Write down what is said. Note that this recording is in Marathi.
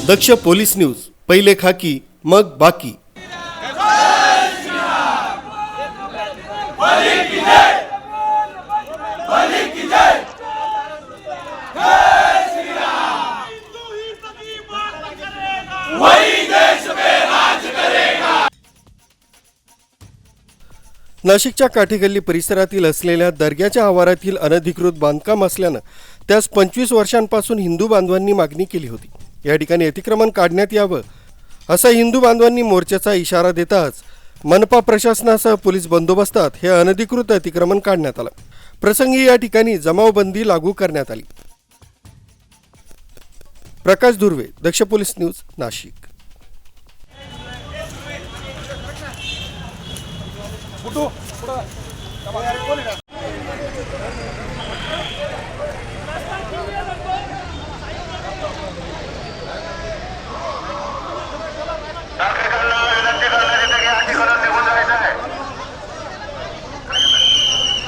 दक्ष पोलीस न्यूज, पहिले खाकी मग बाकी। नाशिकच्या काठीगल्ली परिसरातील असलेल्या दर्ग्याच्या आवारातील अनधिकृत बांधकाम असल्यानं त्यास 25 वर्षांपासून हिंदू बांधवांनी मागणी केली होती। या ठिकाणी अतिक्रमण काढण्यात यावं असा हिंदू बांधवांनी मोर्चाचा इशारा देताच मनपा प्रशासनासह पोलीस बंदोबस्तात हे अनधिकृत अतिक्रमण काढण्यात आलं। प्रसंगी या ठिकाणी जमावबंदी लागू करण्यात आली। प्रकाश दुर्वे, दक्ष पोलीस न्यूज, नाशिक।